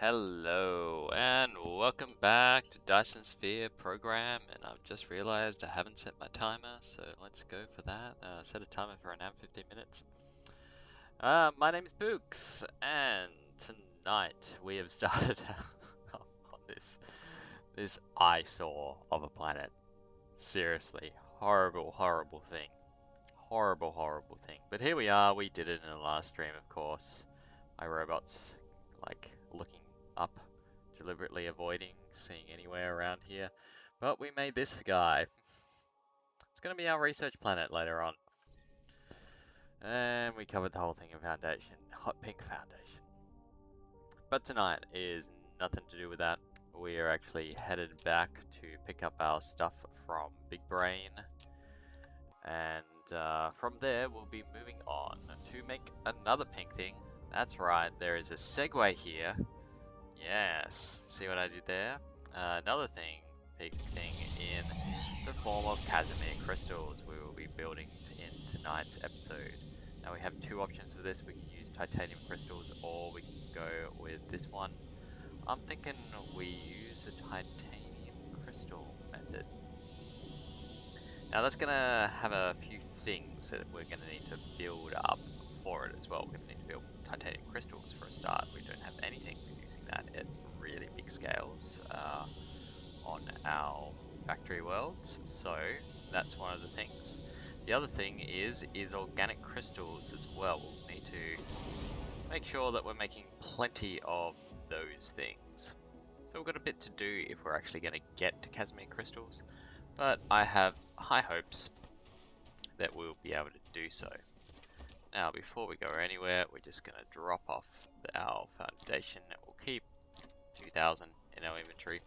Hello and welcome back to Dyson Sphere program, and I've just realized I haven't set my timer, so let's go for that. Set a timer for an hour 15 minutes. My name is Books, and tonight we have started on this eyesore of a planet. Seriously, horrible thing. Horrible thing. But here we are, we did it in the last stream, of course. My robot's like looking up, deliberately avoiding seeing anywhere around here. But we made this guy. It's going to be our research planet later on. And we covered the whole thing in Foundation. Hot pink Foundation. But tonight is nothing to do with that. We are actually headed back to pick up our stuff from Big Brain. And from there, we'll be moving on to make another pink thing. That's right, there is a segue here. Yes, see what I did there? Another pink thing in the form of Casimir crystals we will be building in tonight's episode. Now we have two options for this. We can use titanium crystals or we can go with this one. I'm thinking we use a titanium crystal method. Now that's going to have a few things that we're going to need to build up for it as well. We're going to need to build titanium crystals for a start. We don't have anything using that at really big scales on our factory worlds, so that's one of the things. The other thing is organic crystals as well. We'll need to make sure that we're making plenty of those things. So we've got a bit to do if we're actually going to get to Casimir crystals, but I have high hopes that we'll be able to do so. Now, before we go anywhere, we're just going to drop off our foundation. We'll keep 2000 in our inventory,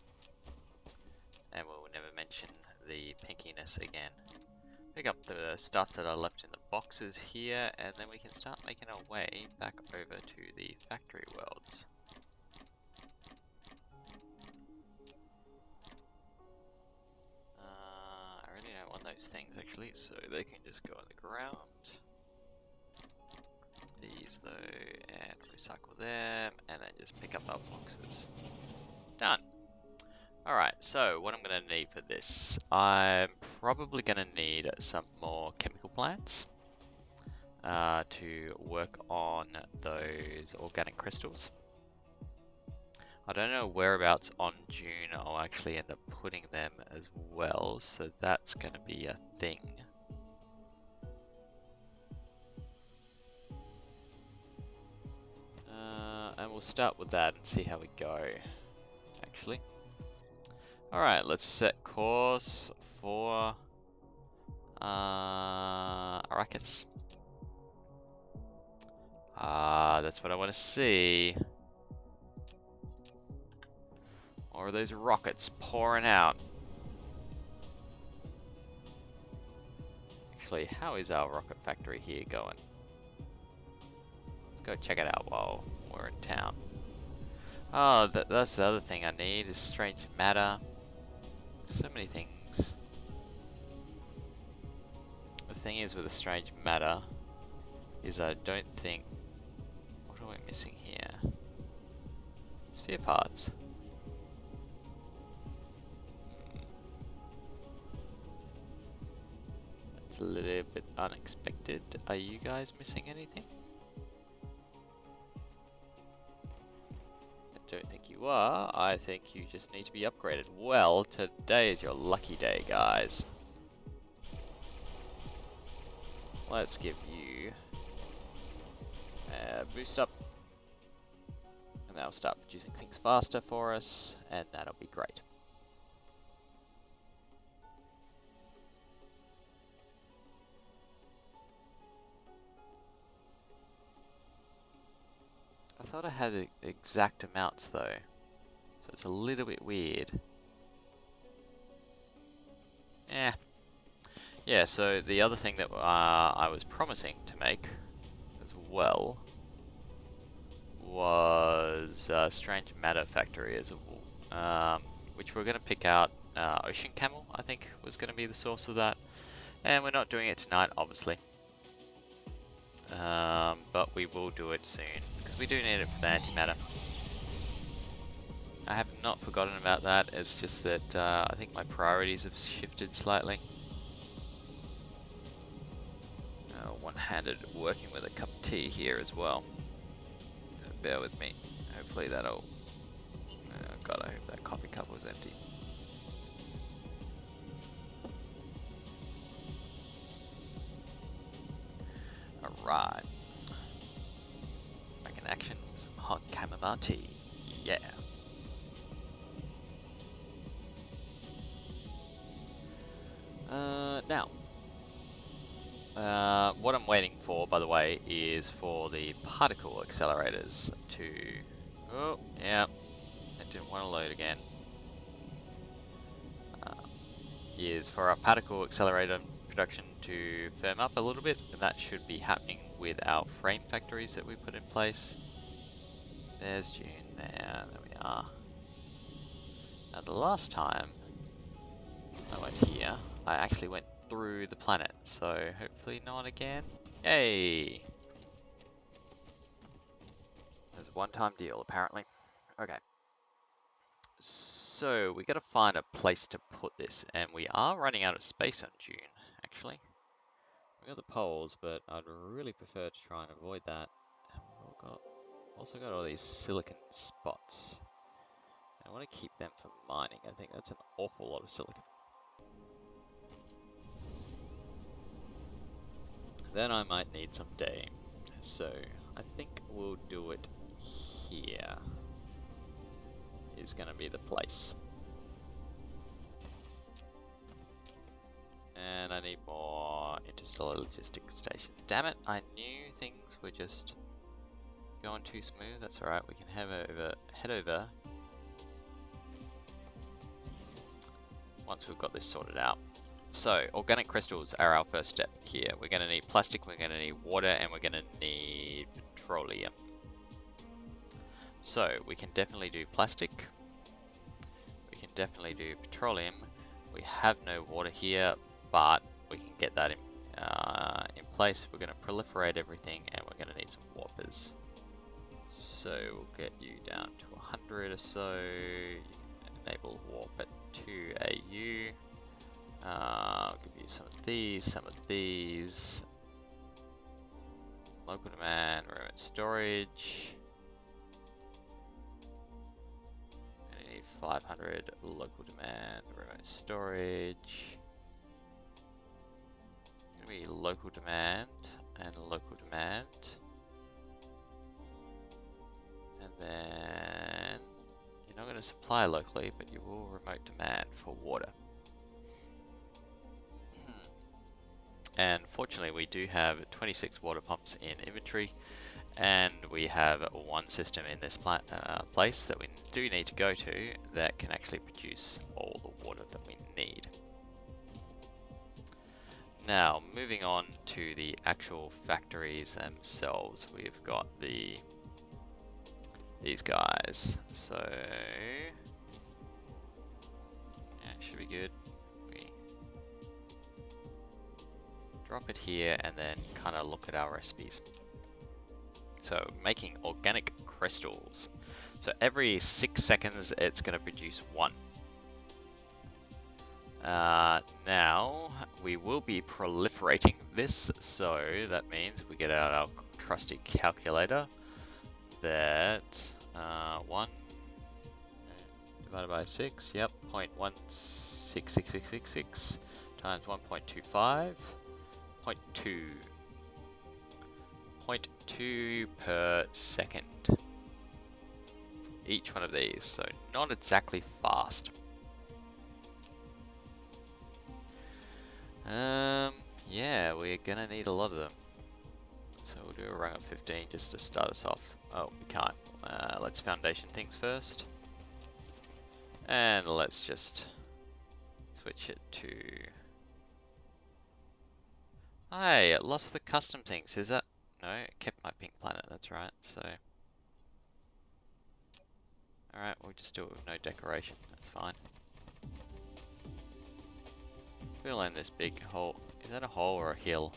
and we'll never mention the pinkiness again. Pick up the stuff that I left in the boxes here, and then we can start making our way back over to the factory worlds. I really don't want those things actually, so they can just go on the ground. These though, and recycle them, and then just pick up our boxes. Done. Alright, so what I'm going to need for this, I'm probably going to need some more chemical plants to work on those organic crystals. I don't know whereabouts on June I'll actually end up putting them as well, so that's going to be a thing. And we'll start with that and see how we go, actually. Alright, let's set course for rockets. That's what I want to see. Or are those rockets pouring out? Actually, how is our rocket factory here going? Let's go check it out while we're in town. Oh, that's the other thing I need is strange matter. So many things. The thing is with the strange matter is I don't think... What are we missing here? Sphere parts. That's a little bit unexpected. Are you guys missing anything? I don't think you are. I think you just need to be upgraded. Well, today is your lucky day, guys. Let's give you a boost up. And that'll start producing things faster for us, and that'll be great. I thought I had the exact amounts though, so it's a little bit weird. Yeah, so the other thing that I was promising to make as well was Strange Matter Factory as a which we're going to pick out. Ocean Camel, I think, was going to be the source of that. And we're not doing it tonight, obviously. But we will do it soon, because we do need it for the antimatter. not forgotten about that. It's just that I think my priorities have shifted slightly. One-handed working with a cup of tea here as well. Bear with me. Hopefully that'll... God, I hope that coffee cup was empty. Alright. Back in action, some hot chamomile tea. Yeah. Now, what I'm waiting for, by the way, is for the particle accelerators to... Oh, yeah, it didn't want to load again. Is for our particle accelerator production to firm up a little bit, and that should be happening with our frame factories that we put in place. There's June there we are. Now the last time I went here, I actually went through the planet, so hopefully not again. Yay! There's a one-time deal, apparently. Okay. So, we gotta find a place to put this, and we are running out of space on June, actually. We got the poles, but I'd really prefer to try and avoid that. We've also got all these silicon spots. I want to keep them for mining. I think that's an awful lot of silicon. Then I might need some day. So I think we'll do it here. Is going to be the place. And I need more interstellar logistics stations. Damn it, I knew things were just going too smooth. That's alright, we can head over once we've got this sorted out. So, organic crystals are our first step here. We're going to need plastic, we're going to need water, and we're going to need petroleum. So, we can definitely do plastic. We can definitely do petroleum. We have no water here, but we can get that in place. We're going to proliferate everything, and we're going to need some warpers. So, we'll get you down to 100 or so. You can enable warp at 2 AU. I'll give you some of these. Local demand, remote storage. I need 500 local demand, remote storage. Gonna be local demand and local demand. And then you're not going to supply locally, but you will remote demand for water. And fortunately we do have 26 water pumps in inventory, and we have one system in this place that we do need to go to that can actually produce all the water that we need. Now moving on to the actual factories themselves, we've got these guys, so yeah, it should be good. Drop it here and then kind of look at our recipes. So making organic crystals. So every 6 seconds it's going to produce 1. Now we will be proliferating this, so that means we get out our trusty calculator that 1 divided by 6, yep, 0.166666 times 1.25. 0.2 per second. Each one of these, so not exactly fast. Yeah, we're gonna need a lot of them. So we'll do a rung of 15 just to start us off. Oh, we can't. Let's foundation things first. And let's just switch it to... Hey, it lost the custom things, is that? No, it kept my pink planet, that's right, so... Alright, we'll just do it with no decoration, that's fine. Fill in this big hole. Is that a hole or a hill?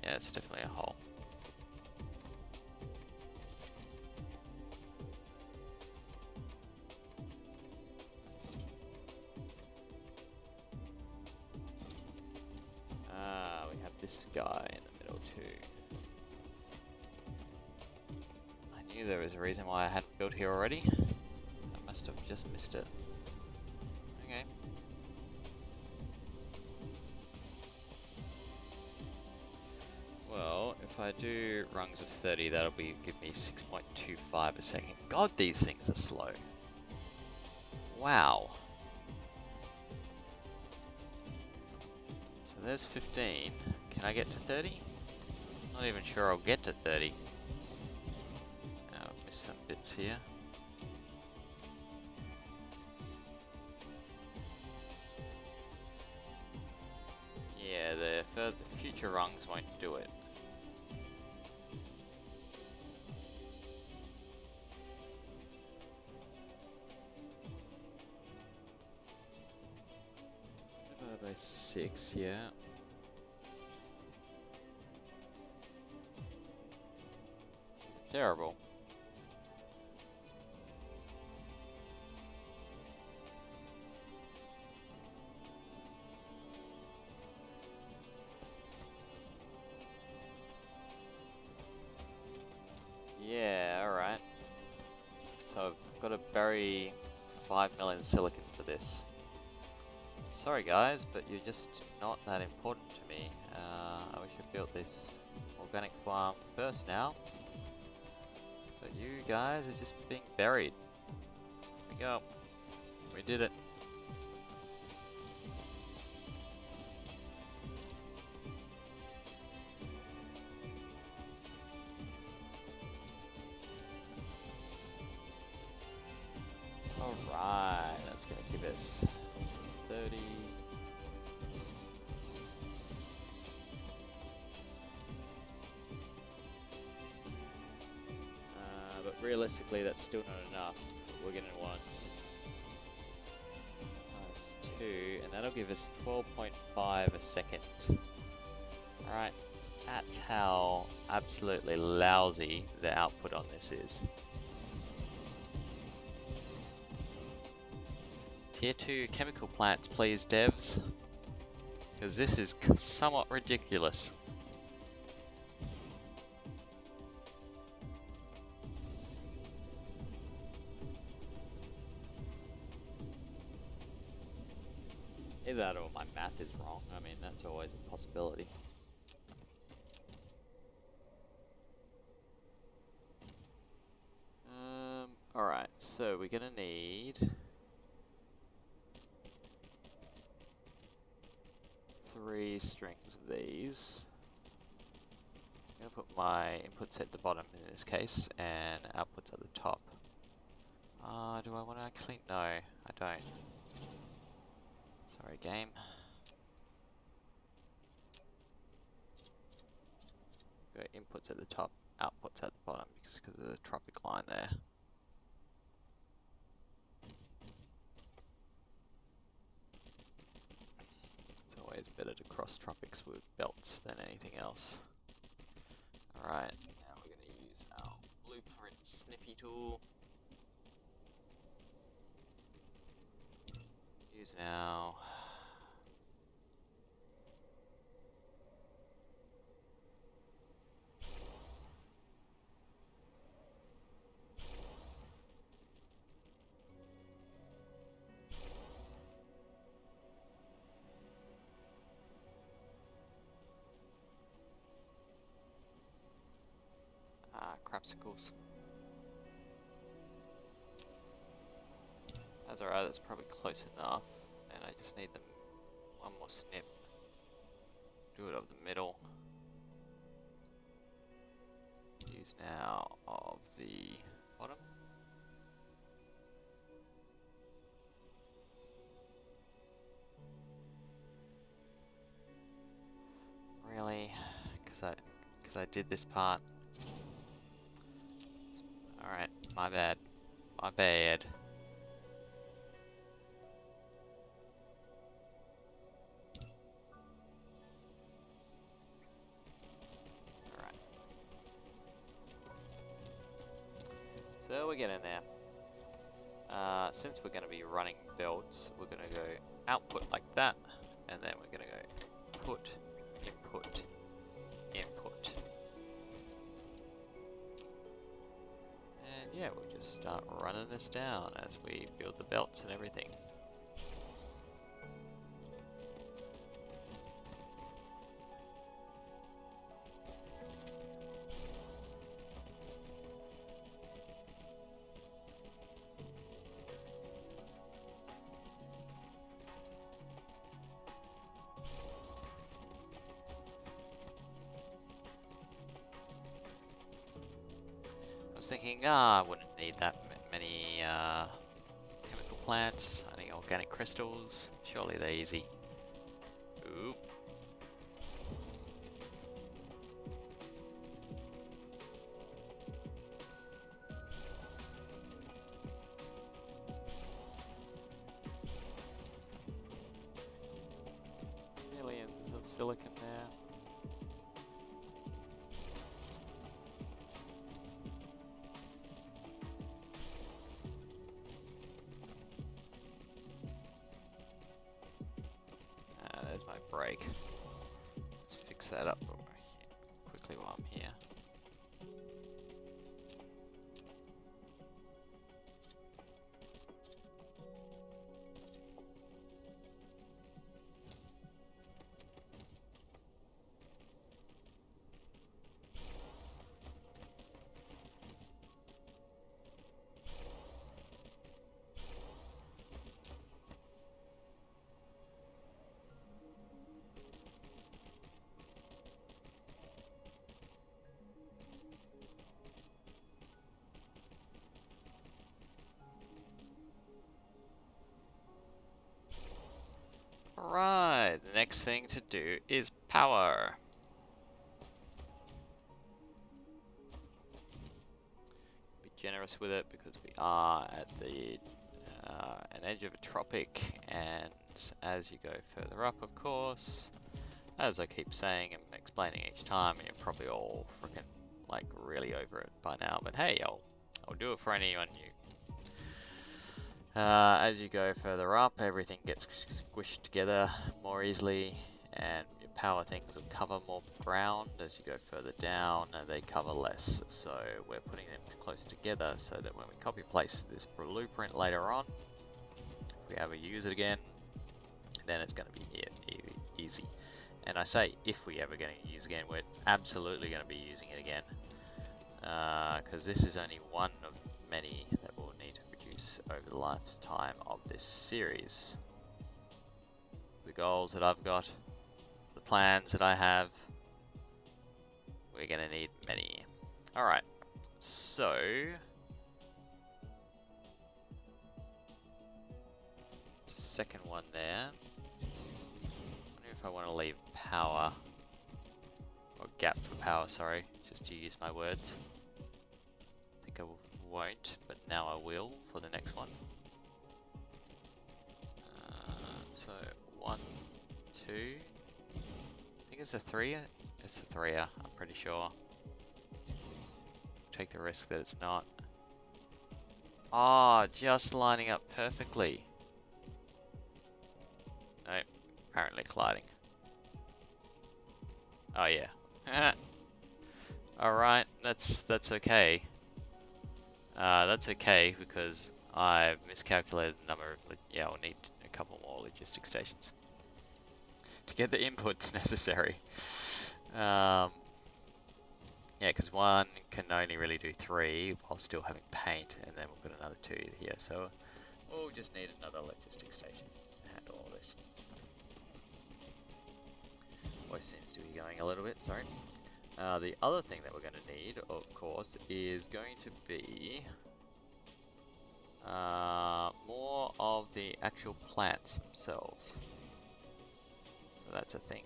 Yeah, it's definitely a hole. there was a reason why I hadn't built here already. I must have just missed it. Okay. Well, if I do rungs of 30, that'll give me 6.25 a second. God, these things are slow. Wow. So there's 15. Can I get to 30? Not even sure I'll get to 30. I've missed some bits here. Yeah, the future rungs won't do it. Divided by 6, yeah. It's terrible. Yeah, alright. So I've got to bury 5 million silicon for this. Sorry guys, but you're just not that important to me. I wish I built this organic farm first now. But you guys are just being buried. Here we go. We did it. Alright, that's going to give us 30. But realistically, that's still not enough. We're going to want times 2, and that'll give us 12.5 a second. Alright, that's how absolutely lousy the output on this is. Tier 2 chemical plants, please, devs. Because this is somewhat ridiculous. Either that or my math is wrong. I mean, that's always a possibility. Alright, so we're gonna need 3 strings of these. I'm gonna put my inputs at the bottom in this case, and outputs at the top. Do I want to actually? No, I don't. Sorry, game. Go inputs at the top, outputs at the bottom, because of the tropic line there. It's always better to cross tropics with belts than anything else. Alright, now we're going to use our blueprint snippy tool. Use now. Crapsicles. That's alright, that's probably close enough. And I just need them one more snip. Do it of the middle. Use now of the bottom. Really? Because I did this part. Alright, my bad. My bad. Alright. So we're getting there. Since we're going to be running belts, we're going to go output like that, and then we're going to go put, input, input. yeah, we'll just start running this down as we build the belts and everything. I was thinking, I wouldn't need that many chemical plants. I think organic crystals, surely they're easy. Ooh. Millions of silicon there. There's my break. Let's fix that up quickly while I'm here. Alright, the next thing to do is power. Be generous with it because we are at the an edge of a tropic, and as you go further up, of course, as I keep saying and explaining each time, you're probably all freaking like really over it by now, but hey, I'll do it for anyone new. As you go further up, everything gets squished together more easily, and your power things will cover more ground. As you go further down, they cover less. So we're putting them close together so that when we copy paste this blueprint later on, if we ever use it again, then it's going to be easy. And I say if we ever going to use it again, we're absolutely going to be using it again, because this is only one of many that we'll need to produce over the lifetime of this series. The goals that I've got, the plans that I have, we're going to need many. Alright, so second one there. I wonder if I want to leave power, or gap for power, sorry, just to use my words. I think I won't, but now I will for the next one. So 1, 2, I think it's a 3. It's a 3er, I'm pretty sure. Take the risk that it's not. Ah, just lining up perfectly. No, apparently colliding. Oh yeah. Alright, that's okay. That's okay because I miscalculated the number of, yeah, I'll need a couple more logistic stations to get the inputs necessary. Yeah, because one can only really do 3 while still having paint, and then we've got another 2 here, so we'll just need another logistic station to handle all this. Voice seems to be going a little bit, sorry. The other thing that we're going to need, of course, is going to be more of the actual plants themselves. So that's a thing.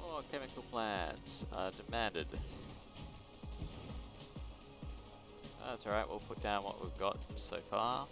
More chemical plants are demanded. That's alright, we'll put down what we've got so far.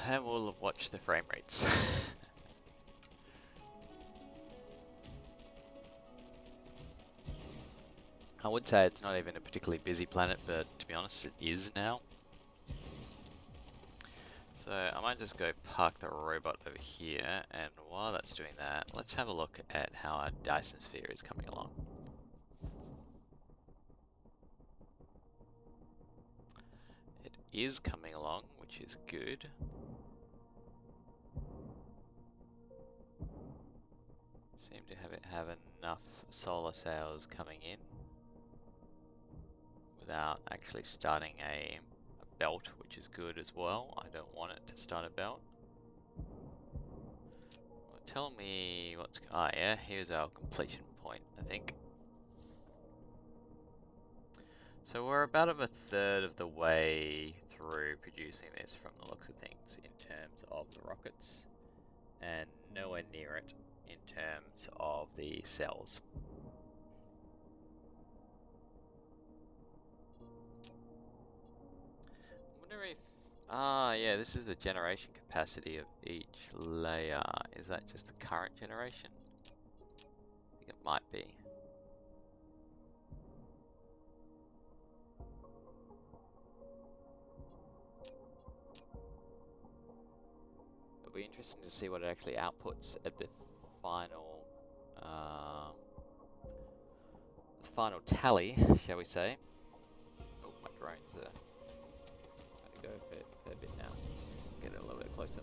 and we'll watch the frame rates. I would say it's not even a particularly busy planet, but to be honest, it is now. So I might just go park the robot over here, and while that's doing that, let's have a look at how our Dyson sphere is coming along. It is coming along, which is good. Seem to have enough solar cells coming in without actually starting a belt, which is good as well. I don't want it to start a belt. Well, tell me what's... Ah, yeah, here's our completion point, I think. So we're about a third of the way through producing this from the looks of things in terms of the rockets, and nowhere near it in terms of the cells. I wonder if... Ah, yeah, this is the generation capacity of each layer. Is that just the current generation? I think it might be. It'll be interesting to see what it actually outputs at the final tally, shall we say. Oh, my drones are trying to go a fair bit now. Get it a little bit closer.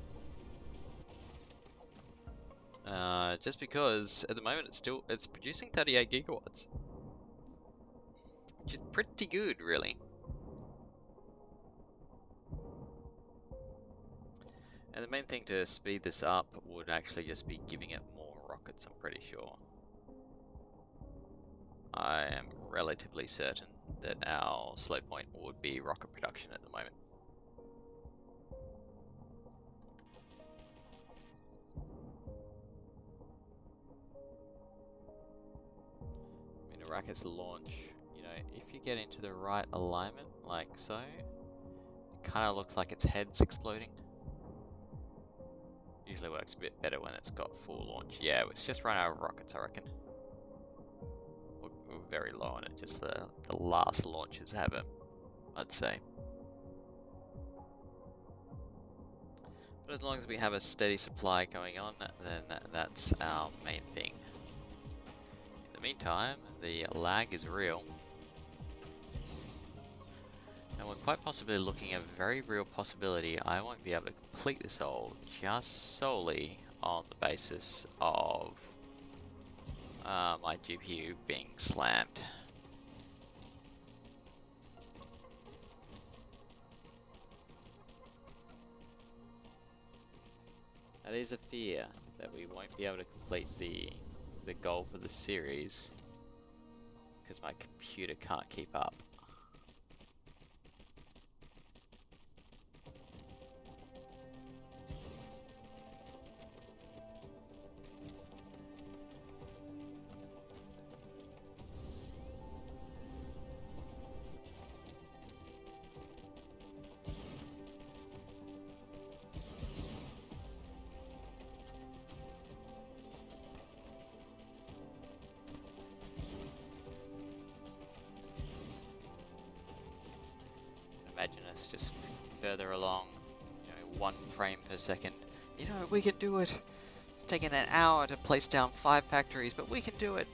Just because at the moment it's producing 38 gigawatts, which is pretty good, really. And the main thing to speed this up would actually just be giving it more rockets, I'm pretty sure. I am relatively certain that our slow point would be rocket production at the moment. I mean, a rocket's launch, you know, if you get into the right alignment, like so, it kind of looks like its head's exploding. Usually works a bit better when it's got full launch. Yeah, it's just run out of rockets, I reckon. We're very low on it, just the last launches have it, I'd say. But as long as we have a steady supply going on, then that's our main thing. In the meantime, the lag is real. And we're quite possibly looking at a very real possibility I won't be able to complete this all just solely on the basis of my GPU being slammed. That is a fear, that we won't be able to complete the goal for the series because my computer can't keep up. Imagine us just further along, you know, 1 frame per second. You know, we can do it. It's taken an hour to place down 5 factories, but we can do it.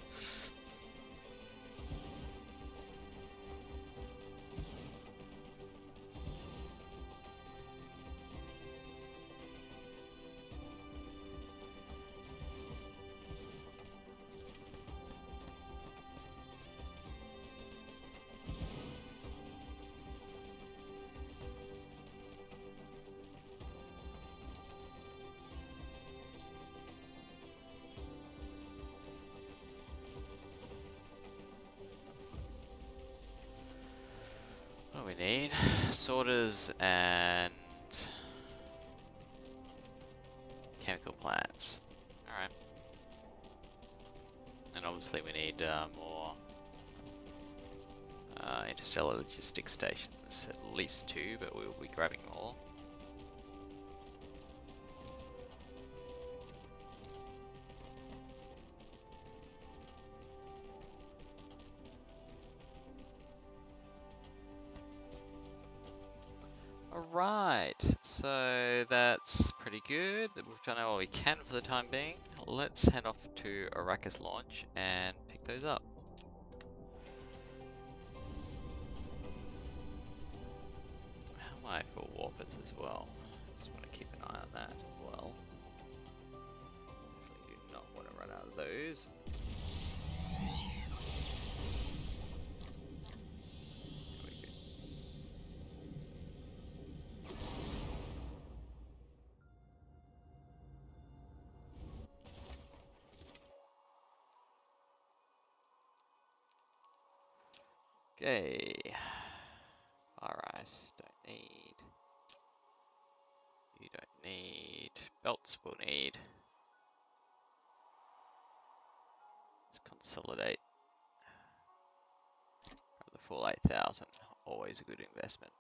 What do we need? Sorters and chemical plants. Alright. And obviously we need more interstellar logistics stations. At least 2, but we'll be grabbing more. Alright, so that's pretty good. We've done all we can for the time being. Let's head off to Arrakis launch and pick those up. How am I for warpers as well? Just want to keep an eye on that as well. Definitely do not want to run out of those. Okay. Fire ice, don't need. You don't need. Belts will need. Let's consolidate. The full 8,000, always a good investment.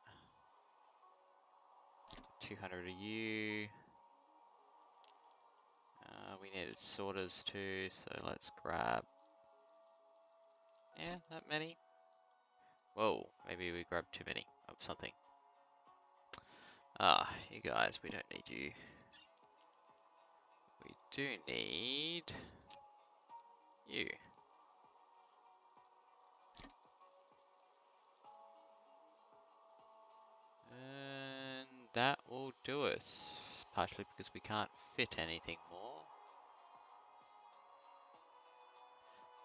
200 a you. We needed sorters too, so let's grab. Yeah, that many. Whoa, maybe we grabbed too many of something. Ah, you guys, we don't need you. We do need you. And that will do us, partially because we can't fit anything more.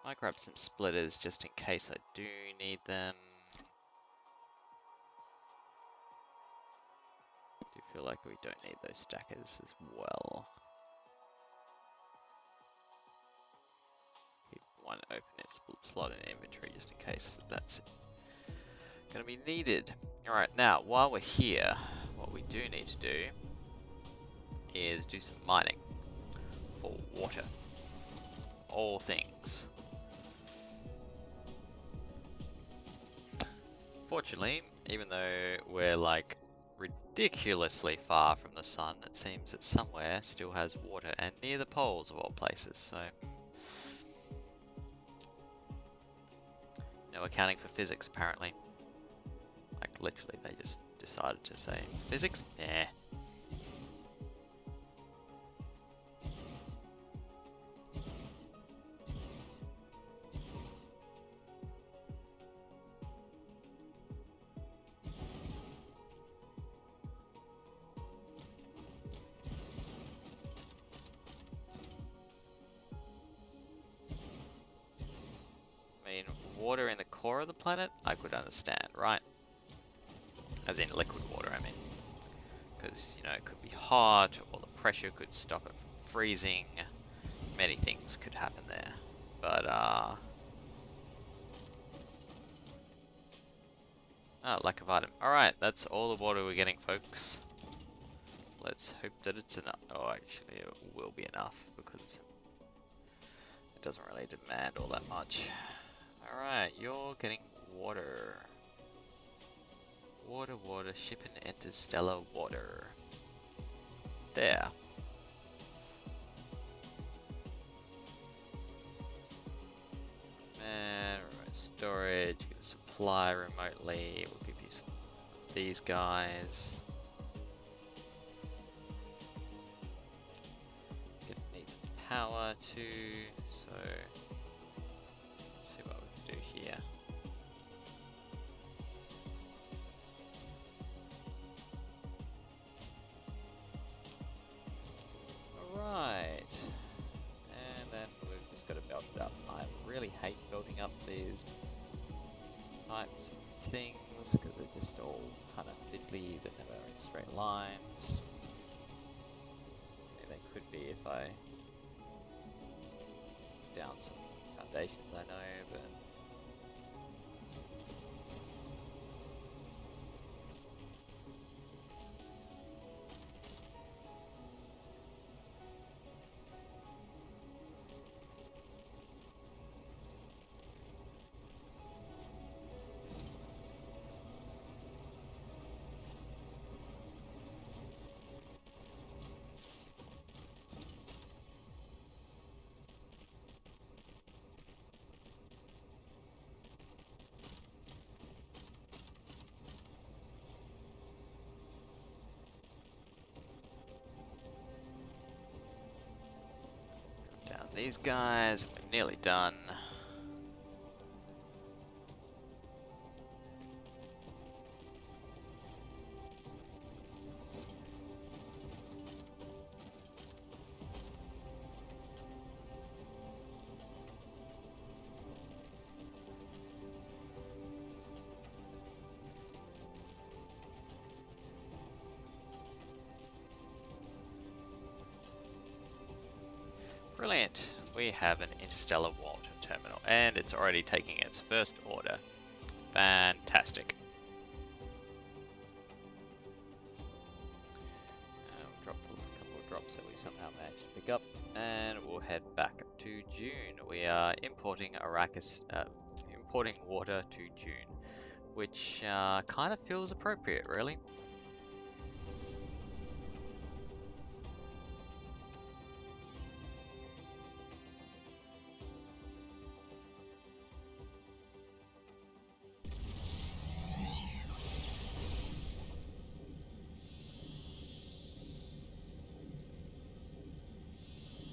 Might grab some splitters just in case I do need them. Do feel like we don't need those stackers as well. Keep one open slot in inventory just in case that's going to be needed. Alright, now while we're here, what we do need to do is do some mining for water. All things. Fortunately, even though we're like ridiculously far from the sun, it seems that somewhere still has water, and near the poles of all places, so no accounting for physics apparently. Like literally they just decided to say physics? Nah. I mean, water in the core of the planet, I could understand, right? As in liquid water, I mean. Because, you know, it could be hot, or the pressure could stop it from freezing. Many things could happen there. But, lack of item. Alright, that's all the water we're getting, folks. Let's hope that it's enough. Oh, actually, it will be enough, because it doesn't really demand all that much. Alright, you're getting water. Water, water, ship and interstellar water. There. Man, remote storage, get a supply remotely, we'll give you some of these guys. Gonna need some power too, so let's see what we can do here. Alright, and then we've just got to belt it up. I really hate building up these types of things because they're just all kind of fiddly, they're never in straight lines. They could be if I put down some foundations, I know, but these guys. We're nearly done. Brilliant. We have an interstellar water terminal, and it's already taking its first order. Fantastic. We'll drop a couple of drops that we somehow managed to pick up, and we'll head back to June. We are importing importing water to June, which kind of feels appropriate, really.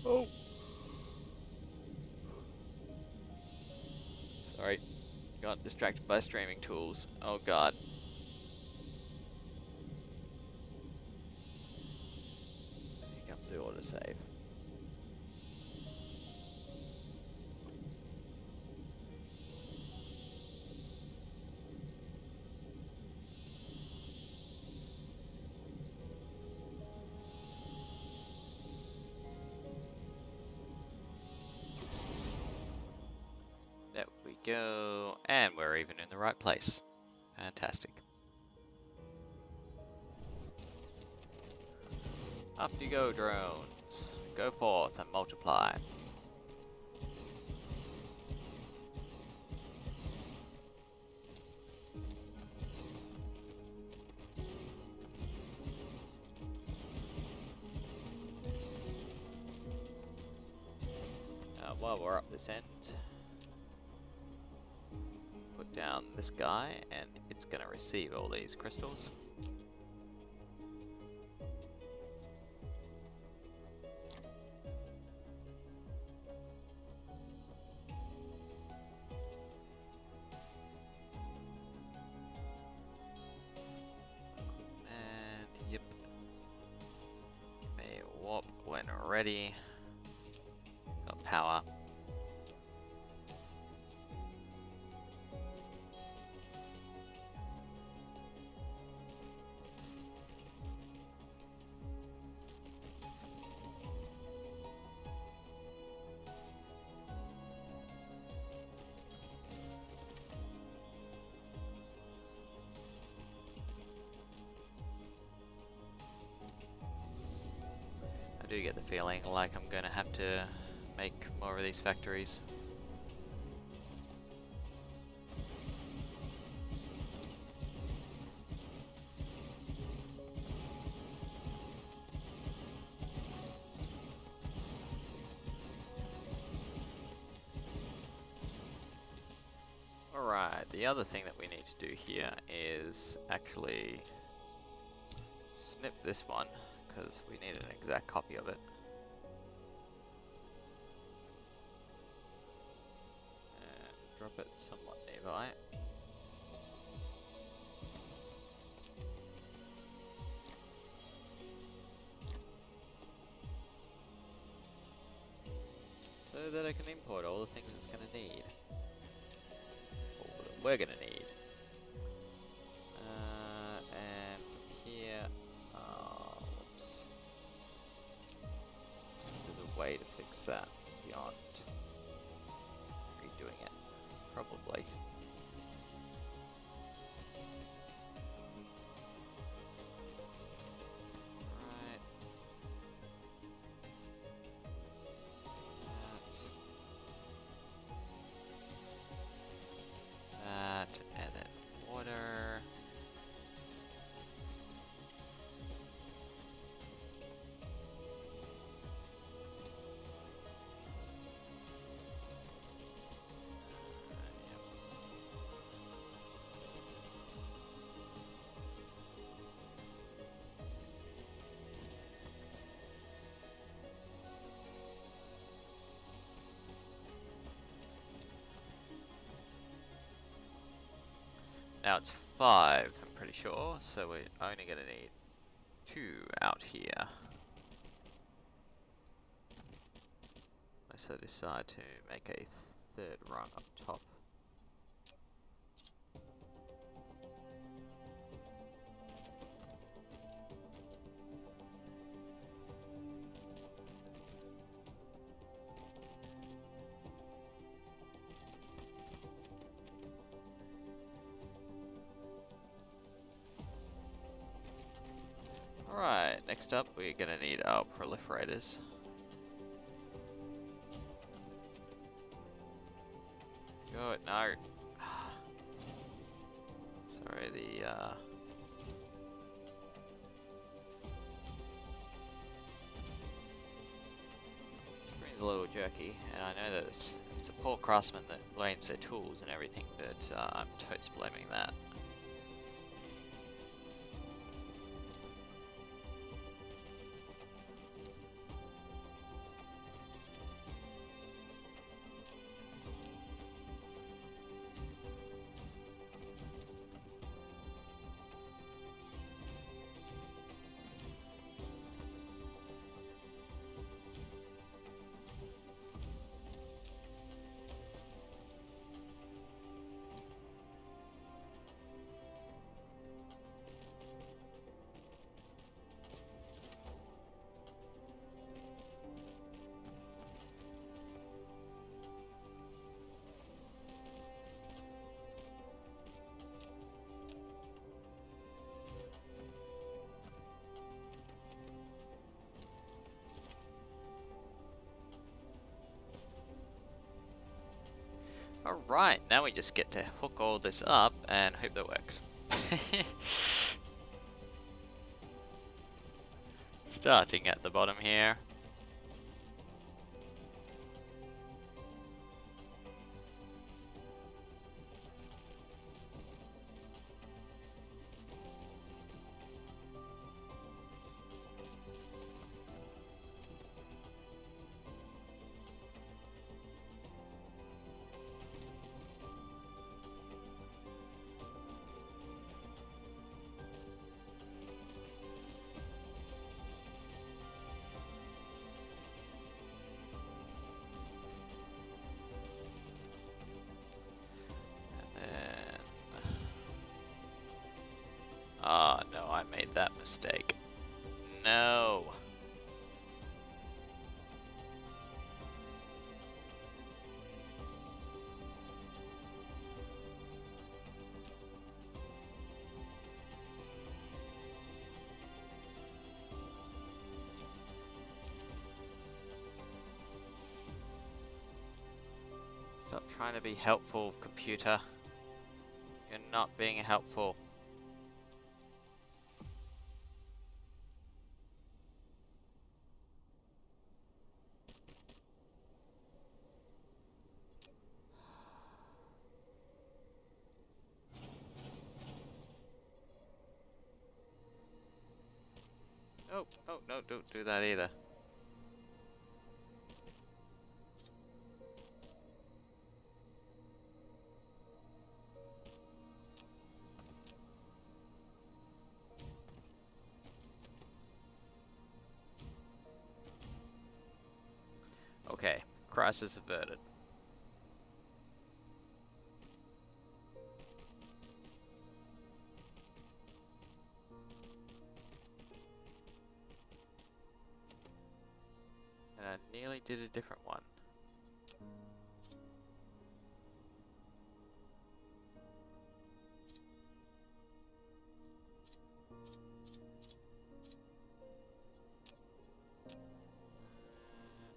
Oh! Sorry, got distracted by streaming tools. Oh god. Here comes the autosave. There we go, and we're even in the right place. Fantastic. Off you go, drones. Go forth and multiply. While we're up this end, put down this guy, and it's going to receive all these crystals. And yep, may warp when ready. Got power. I do get the feeling like I'm going to have to make more of these factories. Alright, the other thing that we need to do here is actually snip this one, because we need an exact copy of it. And drop it somewhat nearby. So that I can import all the things it's going to need. Or that we're going to need. And from here, whoops. There's a way to fix that beyond redoing it, probably. Right. That, and then water. Now it's 5, I'm pretty sure, so we're only going to need 2 out here. Let's decide to make a third rung up top. Alright, next up we're going to need our proliferators. Good, no. Sorry, the screen's a little jerky, and I know that it's a poor craftsman that blames their tools and everything, but I'm totes blaming that. Alright, now we just get to hook all this up and hope that works. Starting at the bottom here. Oh no, I made that mistake. No. Stop trying to be helpful, computer. You're not being helpful. Oh, oh, no, don't do that either. Okay, crisis averted. And I nearly did a different one.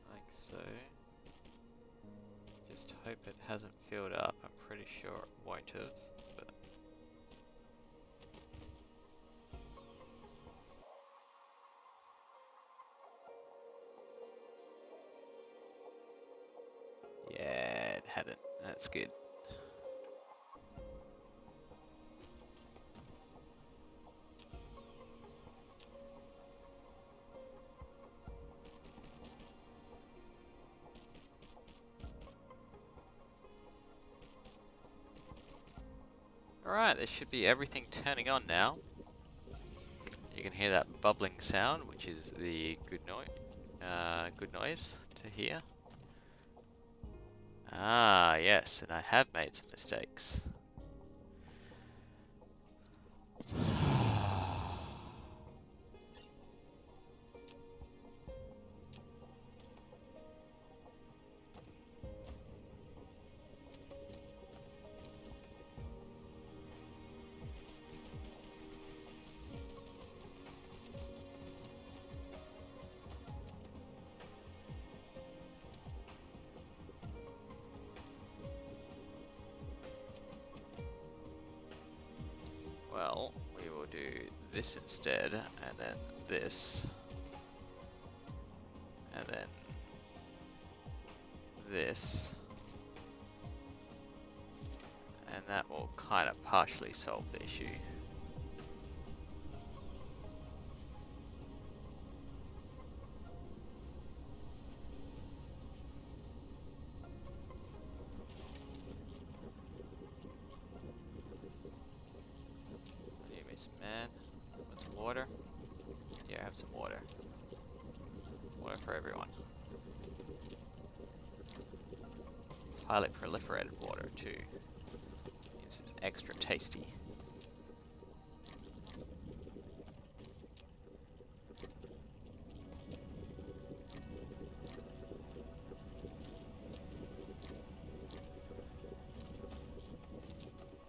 Like so. Just hope it hasn't filled up. I'm pretty sure it won't have. But... yeah, it hadn't. That's good. Alright, this should be everything turning on now. You can hear that bubbling sound, which is the good noise to hear. Ah, yes, and I have made some mistakes. Well, we will do this instead, and then this, and then this, and that will kind of partially solve the issue. You miss man. Want some water? Yeah, have some water. Water for everyone. It's highly proliferated water too. It's extra tasty.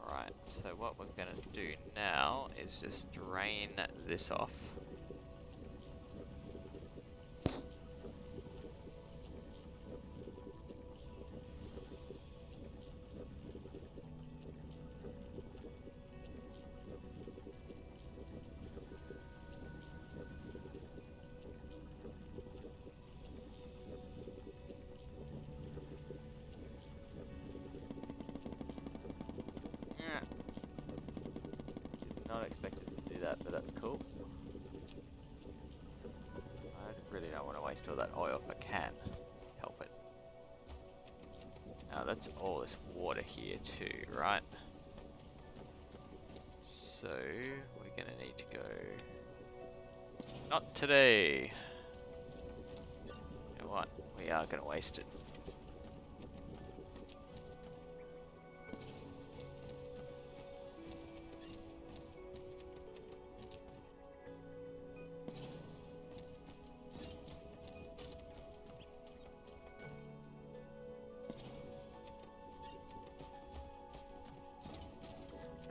Alright, so what we're gonna do now is just drain this off. Yeah. Did not expect it to do that, but that's cool. I really don't want to waste all that oil if I can help it. Now that's all this water here too, right? So we're gonna need to go. Not today. You know what? We are gonna waste it.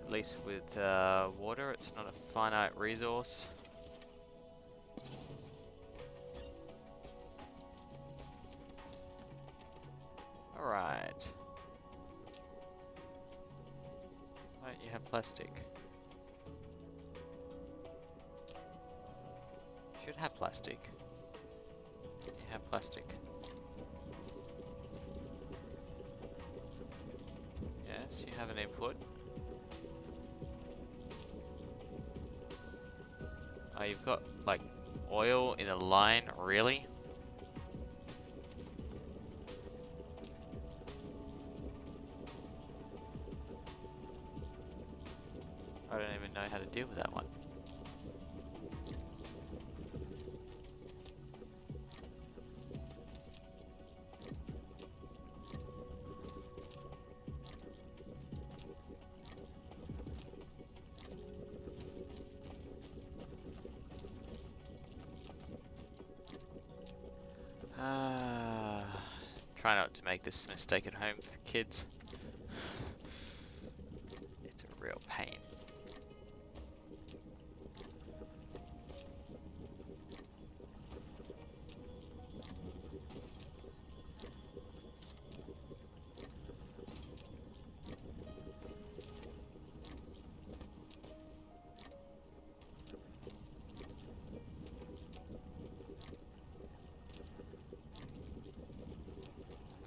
At least with water, it's not a finite resource. Alright. Why don't you have plastic? You should have plastic. You have plastic. Yes, you have an input. Oh, you've got, like, oil in a line, really? I don't even know how to deal with that one. Try not to make this mistake at home for kids. It's a real pain.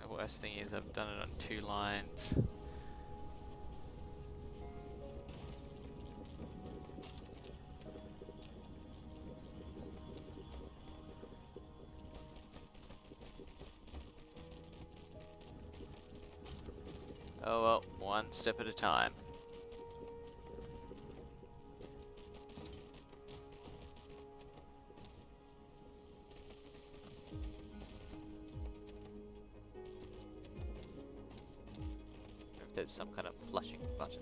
The worst thing is I've done it on 2 lines. Oh well, one step at a time. there's some kind of flushing button.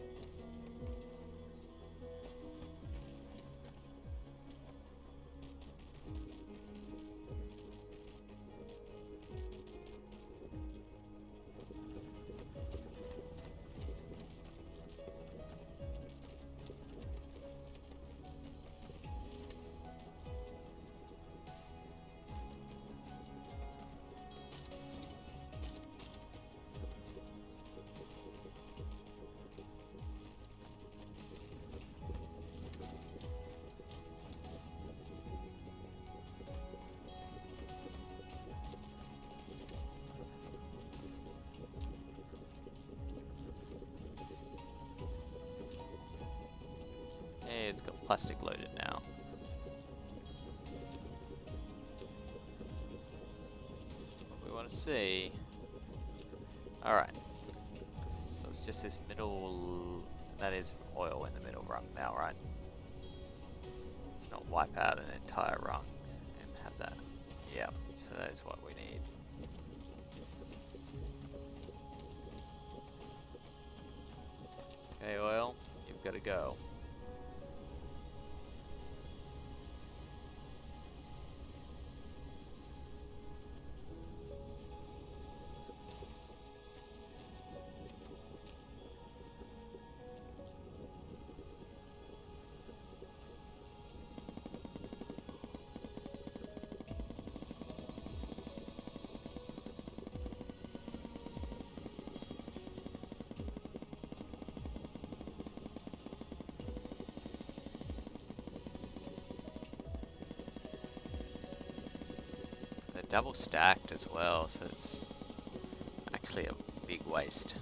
It's got plastic loaded now. What we want to see. Alright. So it's just this middle. That is oil in the middle rung now, right? Let's not wipe out an entire rung and have that. Yeah, so that is what we need. Okay, oil, you've got to go. Double stacked as well, so it's actually a big waste.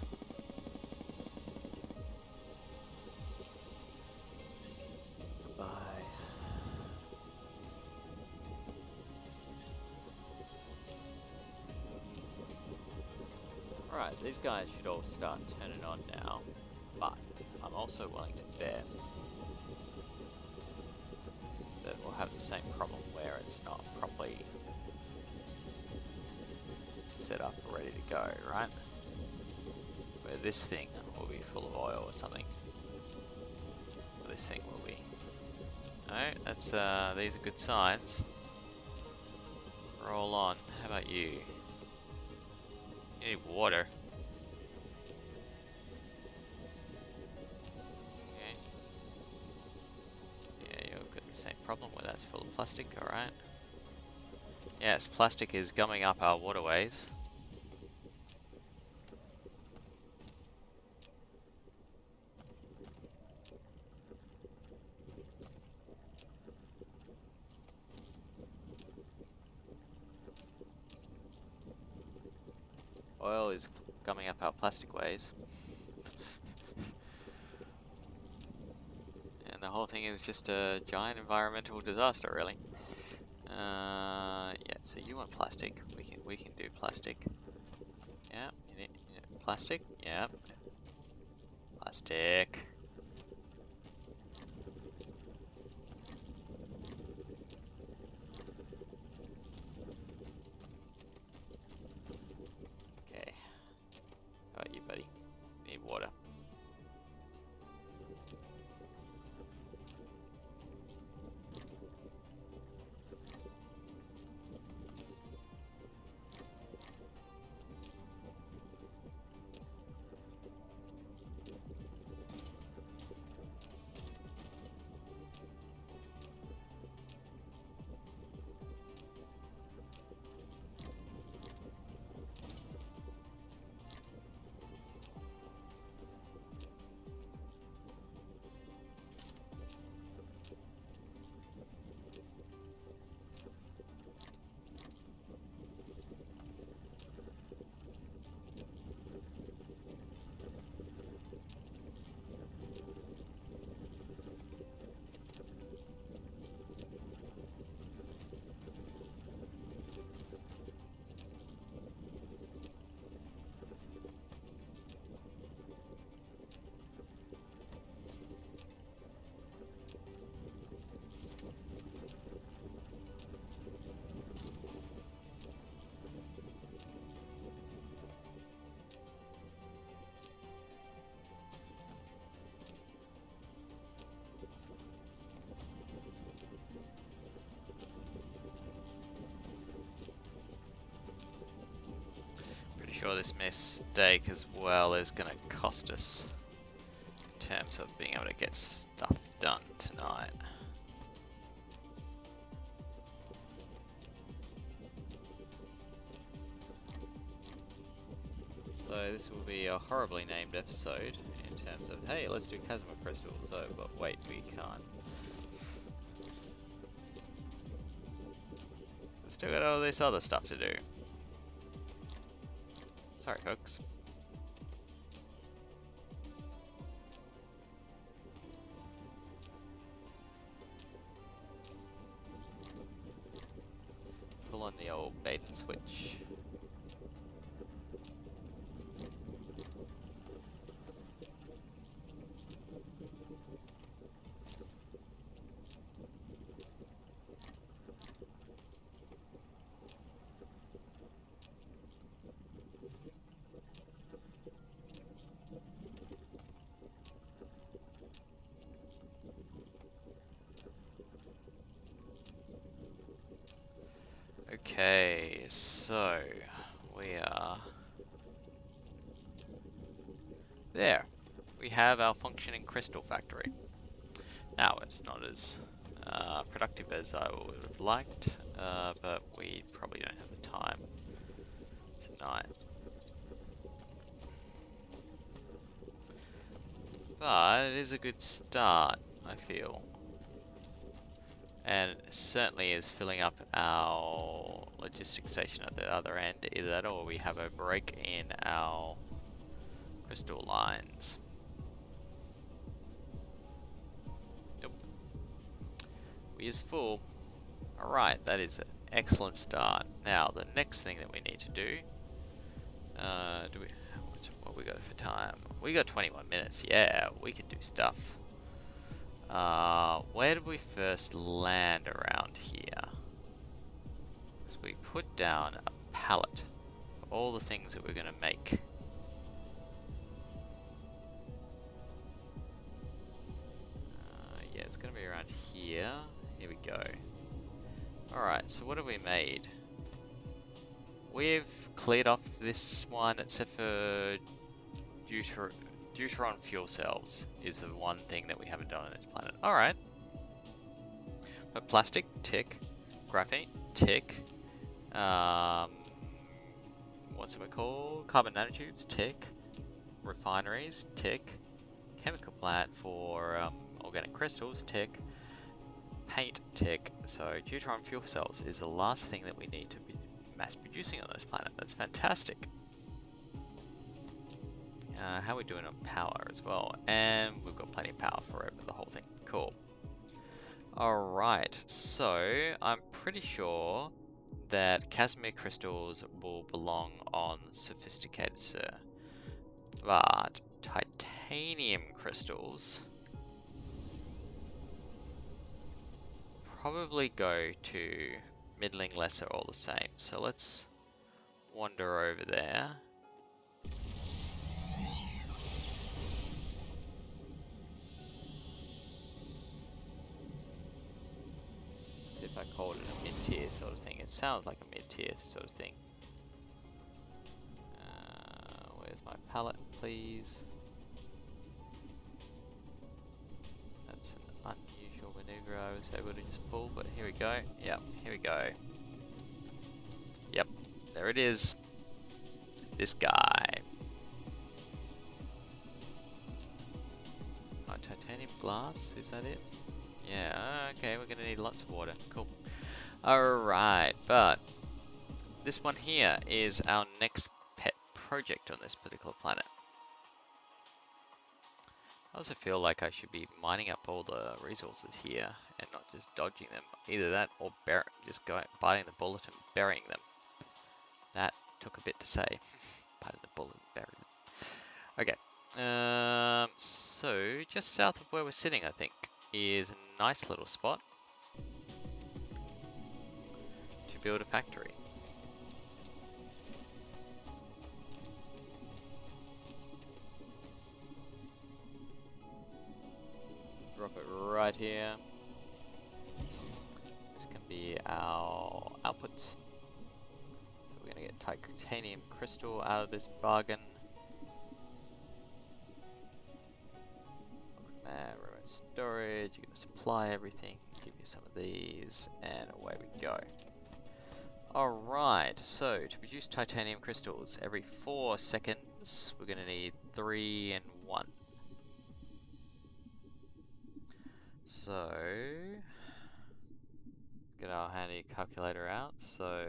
Goodbye. Alright, these guys should all start turning on now, but I'm also willing to bet that we'll have the same problem where it's not properly set up ready to go, right? Where this thing will be full of oil or something. Or this thing will be. No, that's these are good signs. Roll on. How about you? You need water. Okay. Yeah, you've got the same problem where that's full of plastic, alright. Yes, plastic is gumming up our waterways. Oil is gumming up our plastic ways. And the whole thing is just a giant environmental disaster, really. Yeah, so you want plastic. We can do plastic. Yeah, you need plastic? Yeah. Plastic. Okay. How about you, buddy? Need water. sure this mistake as well is going to cost us in terms of being able to get stuff done tonight. So this will be a horribly named episode in terms of, hey, let's do Chasma Crystals. Oh, but wait, we can't. We've still got all this other stuff to do. Sorry, folks. Pull on the old bait and switch. Okay, so we are there. We have our functioning crystal factory. Now it's not as productive as I would have liked, but we probably don't have the time tonight. But it is a good start, I feel. And it certainly is filling up our logistics station at the other end. Either that or we have a break in our crystal lines. Nope. We is full. Alright, that is an excellent start. Now, the next thing that we need to do... what we got for time? We got 21 minutes. Yeah, we can do stuff. Where did we first land around here? So we put down a pallet for all the things that we're going to make. Yeah, it's going to be around here. Here we go. Alright, so what have we made? We've cleared off this one except for Deuteron fuel cells is the one thing that we haven't done on this planet. Alright. But plastic, tick. Graphene, tick. What's it called? Carbon nanotubes, tick. Refineries, tick. Chemical plant for organic crystals, tick. Paint, tick. So Deuteron fuel cells is the last thing that we need to be mass producing on this planet. That's fantastic. How are we doing on power as well? And we've got plenty of power for the whole thing. Cool. Alright, so I'm pretty sure that Casimir crystals will belong on Sophisticated Sir. But titanium crystals probably go to middling, lesser, all the same. So let's wander over there. See if I called it a mid-tier sort of thing. It sounds like a mid-tier sort of thing. Where's my pallet, please? That's an unusual maneuver I was able to just pull, but here we go. Yep, here we go. Yep, there it is. This guy. Oh, titanium glass, is that it? Yeah, okay, we're gonna need lots of water. Cool. Alright, but this one here is our next pet project on this particular planet. I also feel like I should be mining up all the resources here and not just dodging them. Either that or just biting the bullet and burying them. That took a bit to say. Biting the bullet and bury them. Okay. So just south of where we're sitting, I think, is a nice little spot to build a factory. Drop it right here. This can be our outputs. So we're gonna get titanium crystal out of this bargain. Remote storage, you're gonna supply everything, give you some of these, and away we go. Alright, so to produce titanium crystals, every 4 seconds, we're gonna need 3 and 1. So, get our handy calculator out. So,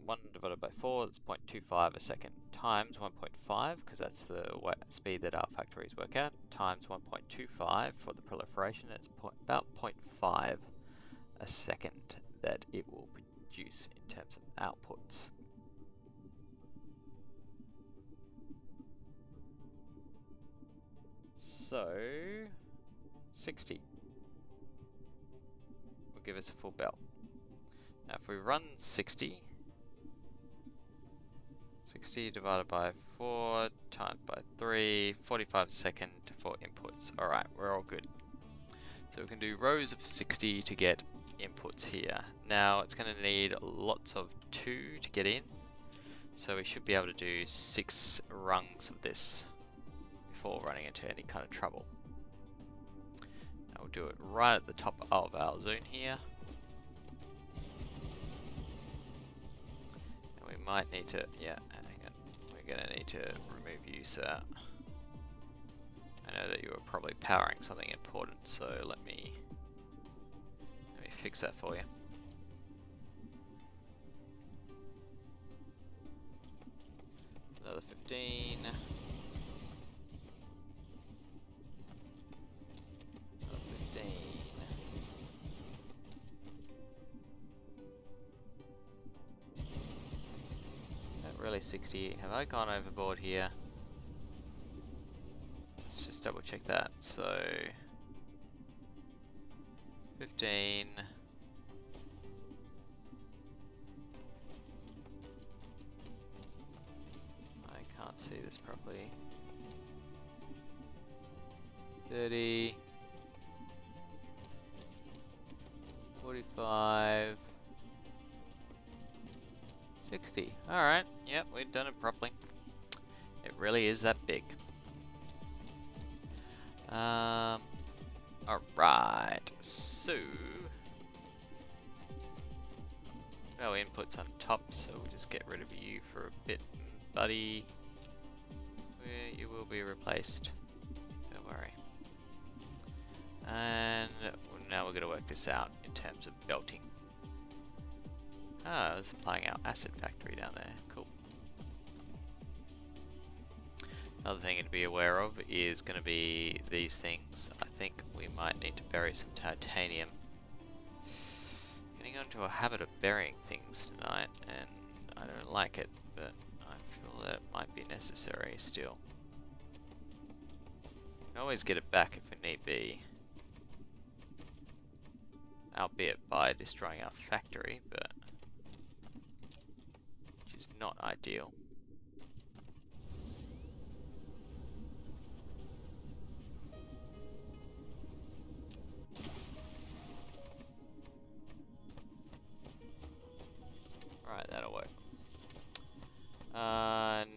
1 divided by 4, that's 0.25 a second, times 1.5, because that's the speed that our factories work at, times 1.25 for the proliferation, it's about 0.5 a second that it will produce in terms of outputs. So, 60 will give us a full belt. Now if we run 60 divided by 4 times by 3, 45 seconds for inputs. Alright, we're all good. So we can do rows of 60 to get inputs here. Now it's going to need lots of 2 to get in. So we should be able to do 6 rungs of this before running into any kind of trouble. Now we'll do it right at the top of our zone here. And we might need to, yeah, hang on. We're going to need to remove you, sir. I know that you were probably powering something important, so let me fix that for you. Another 15. Another 15. Not really 60. Have I gone overboard here? Let's just double check that. So 15. I can't see this properly. 30. 45. 60. Alright, yep, we've done it properly. It really is that big. Alright, so our inputs on top, so we'll just get rid of you for a bit, buddy. You will be replaced, don't worry. And now we're going to work this out in terms of belting. Ah, I was supplying our acid factory down there, cool. Another thing to be aware of is going to be these things. I think we might need to bury some titanium. Getting onto a habit of burying things tonight, and I don't like it, but I feel that it might be necessary still. We can always get it back if we need be. Albeit by destroying our factory, but which is not ideal. Alright, that'll work.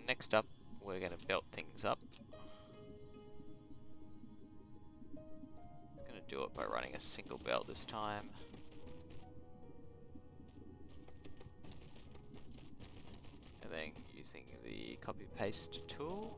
Next up, we're going to belt things up. Going to do it by running a single belt this time. And then using the copy paste tool.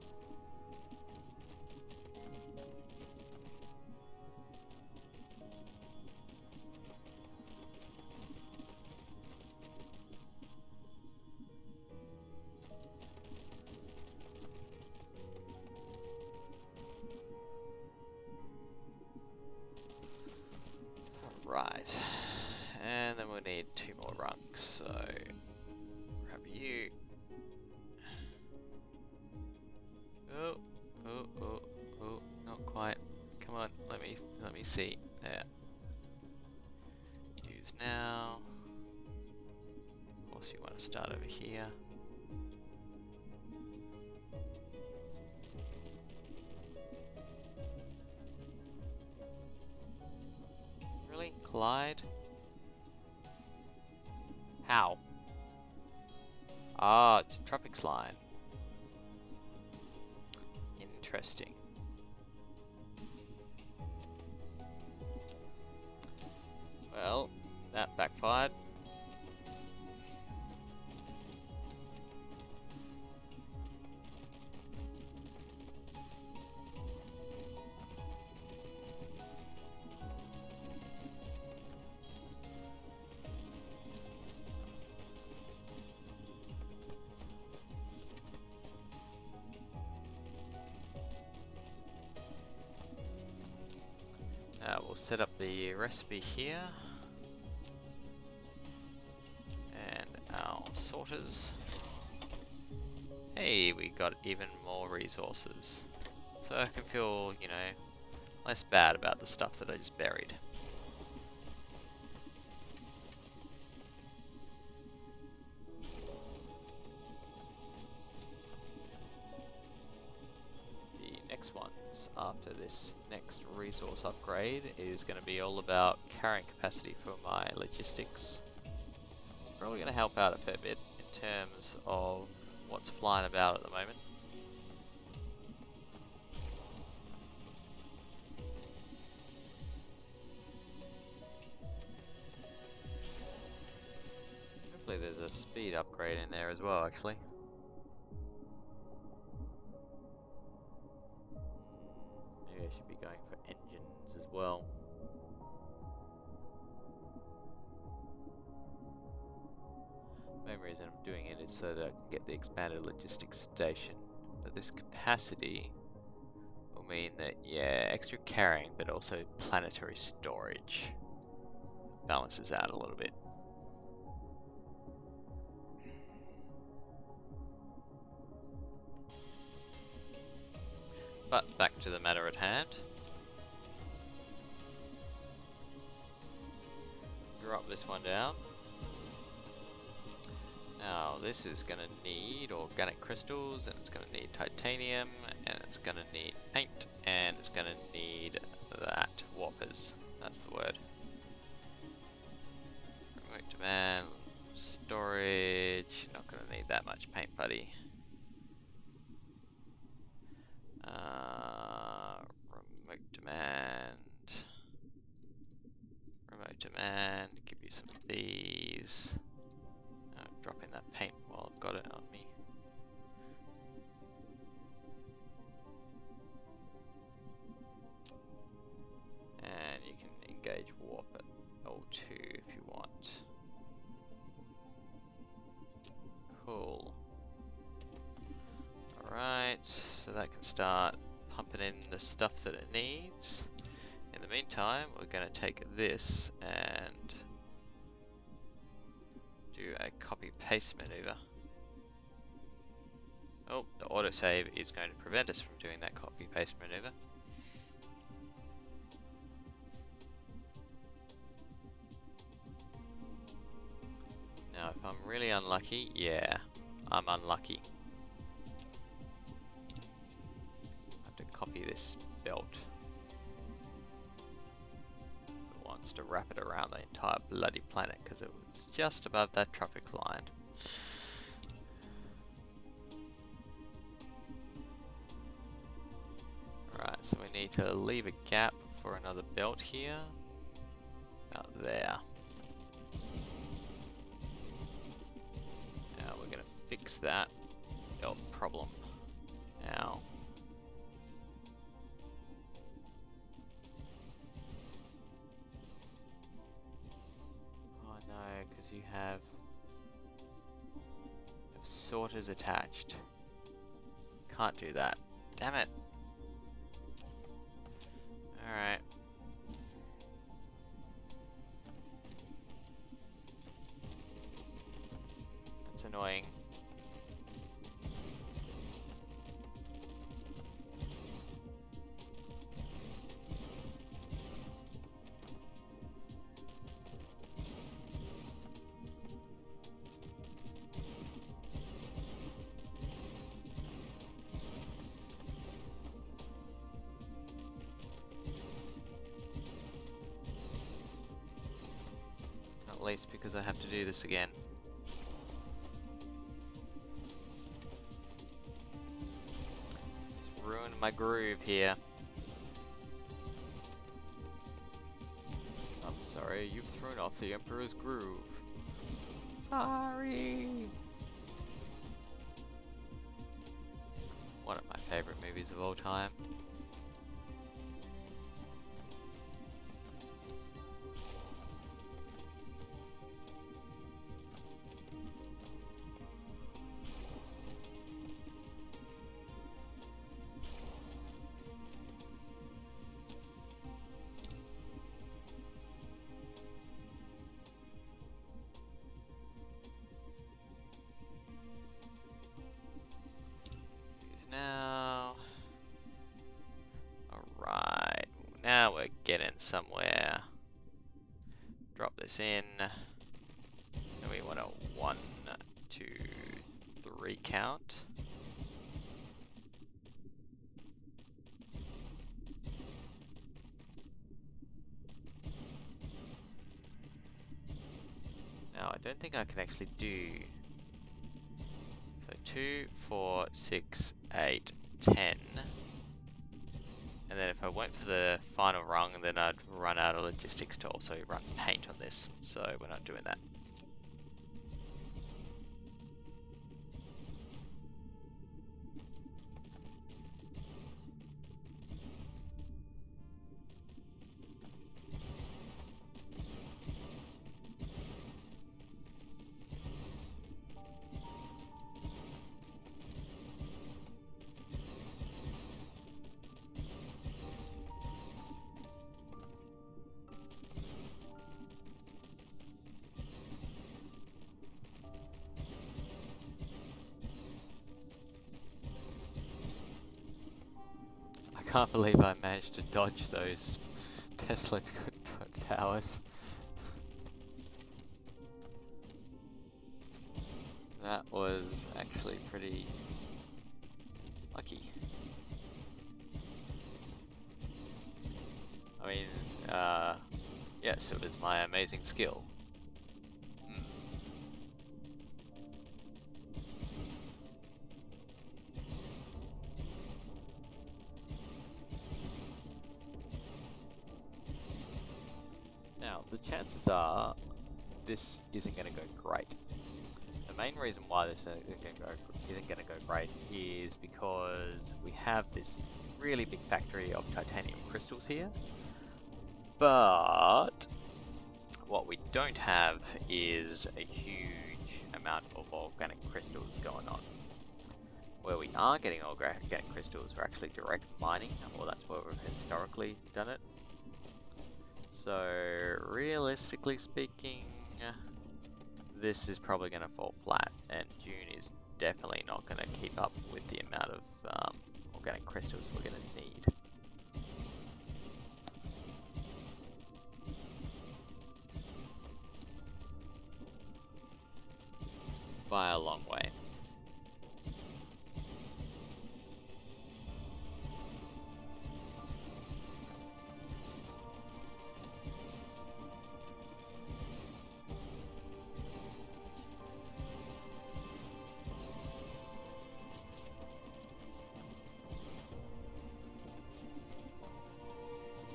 Right, and then we'll need 2 more rungs, so grab you. Oh, not quite. Come on, let me see. There. Use now. Of course you want to start over here. Really? Collide? How? Ah, it's a tropics line. Interesting. Well, that backfired. We'll set up the recipe here. And our sorters. Hey, we got even more resources. So I can feel, you know, less bad about the stuff that I just buried. The next ones after this next resource upgrade is going to be all about carrying capacity for my logistics. Probably going to help out a fair bit in terms of what's flying about at the moment. Hopefully there's a speed upgrade in there as well, actually. Maybe I should be going for engines as well. The main reason I'm doing it is so that I can get the expanded logistics station. But this capacity will mean that, yeah, extra carrying, but also planetary storage balances out a little bit. But back to the matter at hand. Drop this one down. Now this is going to need organic crystals, and it's going to need titanium, and it's going to need paint, and it's going to need that, warpers. That's the word. Remote demand, storage, not going to need that much paint, buddy. Remote demand, give you some of these. Drop in that paint while I've got it on me. And you can engage warp at L2 if you want. Cool. Alright, so that can start pumping in the stuff that it needs. In the meantime, we're going to take this and do a copy-paste maneuver. Oh, the autosave is going to prevent us from doing that copy-paste maneuver. Now, if I'm really unlucky, yeah, I'm unlucky. I have to copy this belt. It wants to wrap it around the entire bloody planet because it was just above that traffic line. Alright, so we need to leave a gap for another belt here. About there. Now we're going to fix that belt problem. Now. Oh no, because you have sorters attached. Can't do that. Damn it. Alright. That's annoying. At least because I have to do this again. my groove here. I'm sorry, you've thrown off the Emperor's groove. Sorry. One of my favorite movies of all time. Now, alright, now we're getting somewhere. Drop this in, and we want a 1, 2, 3 count. Now I don't think I can actually do. So 2, 4, 6, 8, 10. And then if I went for the final rung, then I'd run out of logistics to also run paint on this. So we're not doing that. I can't believe I managed to dodge those Tesla towers. That was actually pretty lucky. I mean, yes, it was my amazing skill. Now, the chances are this isn't going to go great. The main reason why this isn't going to go great is because we have this really big factory of titanium crystals here, but what we don't have is a huge amount of organic crystals going on. Where we are getting organic crystals, we're actually direct mining, or that's where we've historically done it. So realistically speaking, this is probably going to fall flat, and June is definitely not going to keep up with the amount of organic crystals we're going to need. By a long way.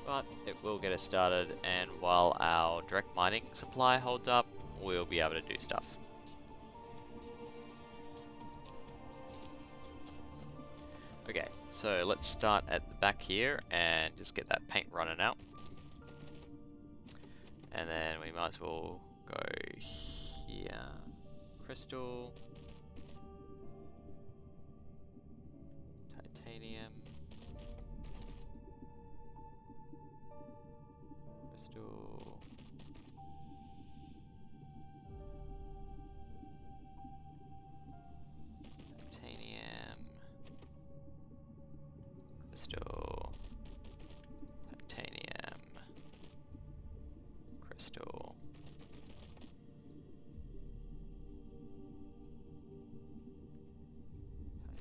But it will get us started, and while our direct mining supply holds up, we'll be able to do stuff. Okay, so let's start at the back here and just get that paint running out. And then we might as well go here. Crystal. Titanium. Crystal. Titanium. Crystal. Titanium. Crystal.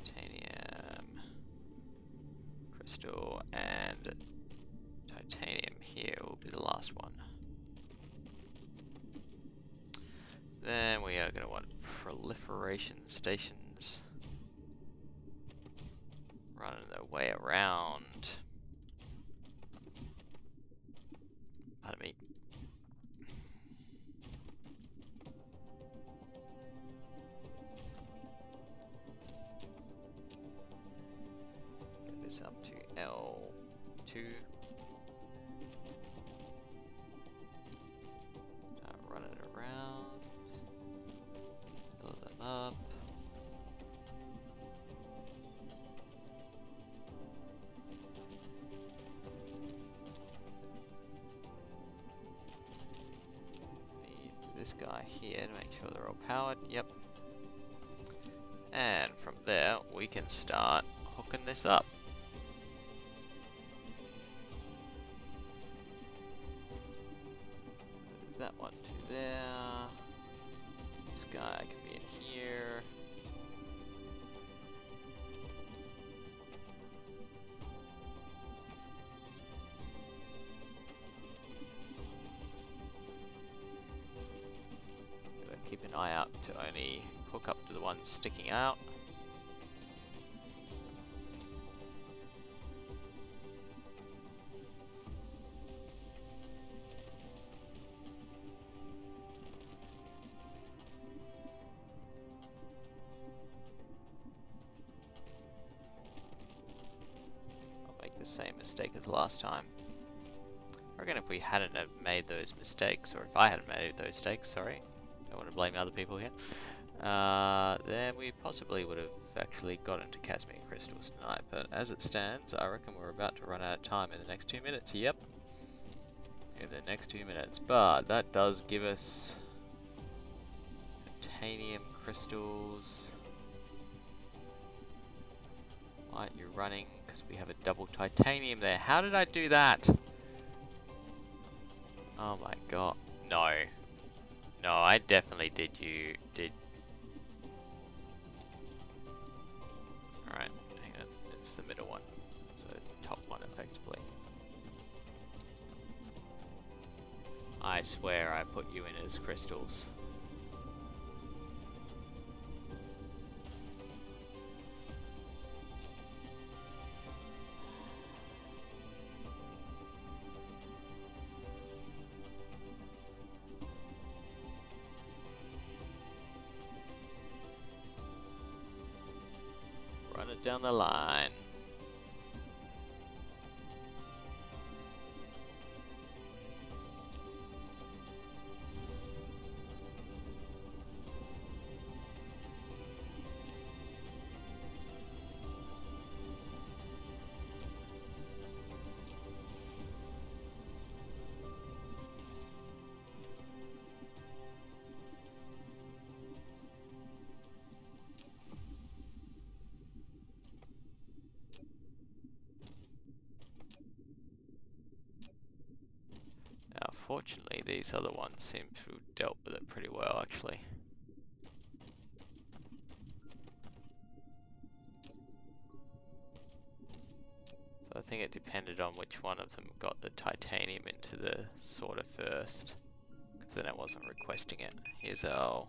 Titanium. Crystal, and titanium here will be the last one. Then we are going to want proliferation stations running their way around. Pardon me. Get this up to L2. Run it around. Build them up. This guy here to make sure they're all powered. Yep. And from there we can start hooking this up. So that one to there. This guy can be in here. Keep an eye out to only hook up to the ones sticking out. I'll make the same mistake as last time. I reckon if we hadn't have made those mistakes, or if I hadn't made those mistakes, sorry. Don't want to blame other people here. Then we possibly would have actually got into Casimir crystals tonight. But as it stands, I reckon we're about to run out of time in the next 2 minutes. Yep. In the next 2 minutes. But that does give us titanium crystals. Why aren't you running? Because we have a double titanium there. How did I do that? Oh my god. No. No, I definitely did. Alright, hang on. It's the middle one. So, top one, effectively. I swear I put you in as crystals. Run it down the line. Now, fortunately, these other ones seem to have dealt with it pretty well, actually. So I think it depended on which one of them got the titanium into the sorter first, because then it wasn't requesting it. Here's our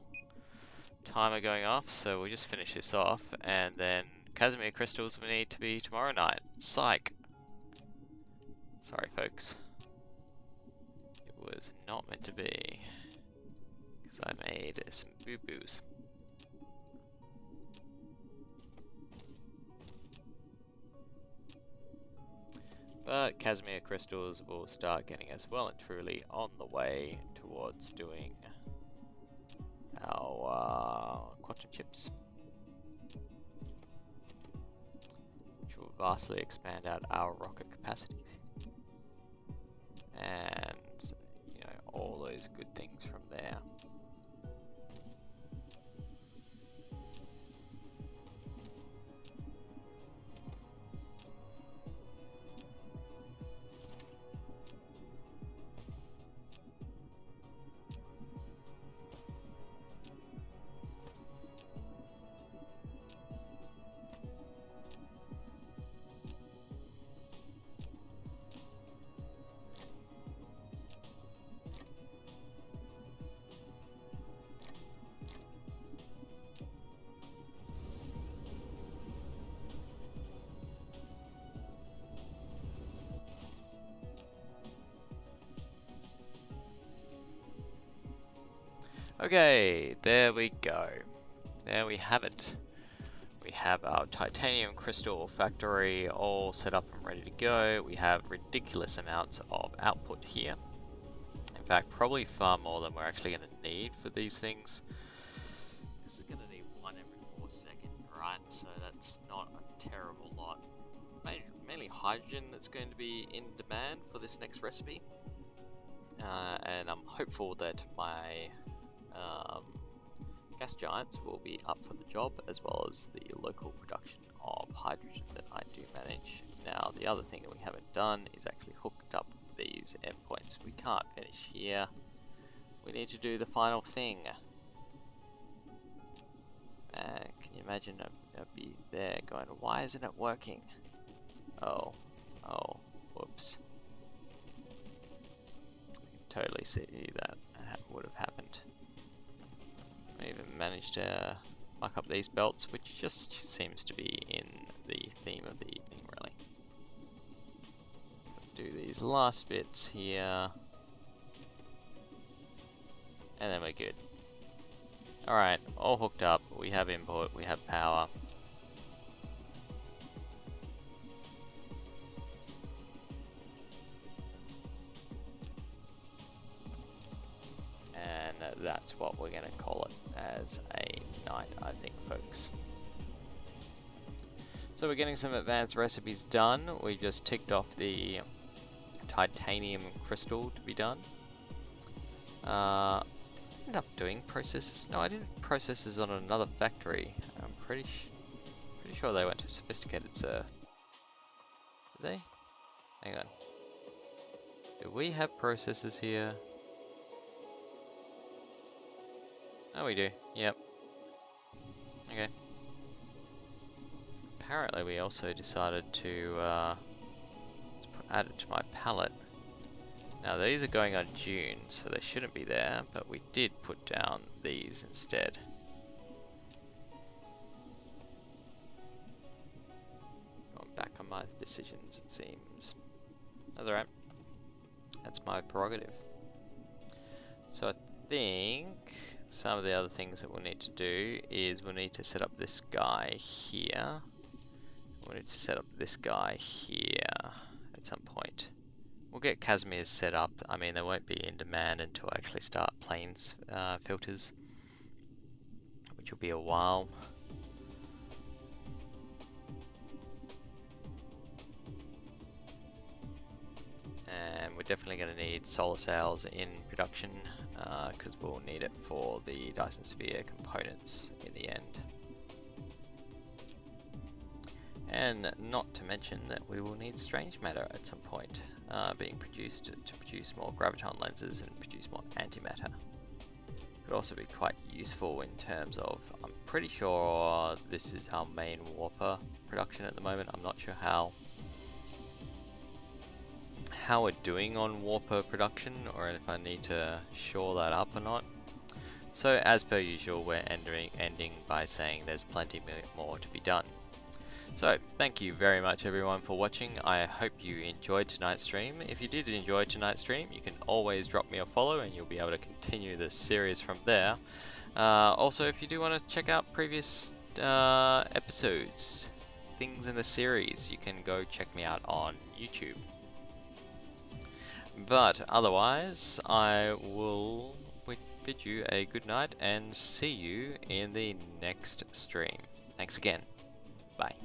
timer going off, so we'll just finish this off, and then Casimir crystals we need to be tomorrow night. Psych! Sorry, folks. It was not meant to be, because I made some boo-boos. But Casimir crystals will start getting us well and truly on the way towards doing our quantum chips, which will vastly expand out our rocket capacity. And, you know, all those good things from there. Okay, there we go. There we have it. We have our titanium crystal factory all set up and ready to go. We have ridiculous amounts of output here. In fact, probably far more than we're actually going to need for these things. This is going to need 1 every 4 seconds, right? So that's not a terrible lot. Mainly hydrogen that's going to be in demand for this next recipe. And I'm hopeful that my gas giants will be up for the job, as well as the local production of hydrogen that I do manage. Now, the other thing that we haven't done is actually hooked up these endpoints. We can't finish here. We need to do the final thing. Can you imagine I'd be there going, why isn't it working? Oh, whoops. Totally see that would have happened. I even managed to muck up these belts, which just seems to be in the theme of the evening, really. Do these last bits here, and then we're good. Alright, all hooked up, we have input, we have power. And that's what we're going to call it as a night, I think, folks. So we're getting some advanced recipes done. We just ticked off the titanium crystal to be done. End up doing processes. No, I didn't processes on another factory. I'm pretty sure they went to sophisticated, sir. Did they? Hang on. Do we have processes here? Oh, we do. Yep. Okay. Apparently, we also decided to add it to my palette. Now, these are going on June, so they shouldn't be there, but we did put down these instead. Going back on my decisions, it seems. That's alright. That's my prerogative. So I think some of the other things that we'll need to do is we'll need to set up this guy here. We'll need to set up this guy here at some point. We'll get Casimir's set up. I mean, they won't be in demand until I actually start planes filters, which will be a while. And we're definitely going to need solar sails in production because we'll need it for the Dyson Sphere components in the end. And not to mention that we will need strange matter at some point being produced to produce more graviton lenses and produce more antimatter. Could also be quite useful in terms of, I'm pretty sure this is our main warper production at the moment. I'm not sure how we're doing on warper production, or if I need to shore that up or not. So as per usual, we're ending by saying there's plenty more to be done. So thank you very much everyone for watching. I hope you enjoyed tonight's stream. If you did enjoy tonight's stream, you can always drop me a follow and you'll be able to continue the series from there. Also, if you do want to check out previous episodes, things in the series, you can go check me out on YouTube. But otherwise, I will bid you a good night and see you in the next stream. Thanks again. Bye.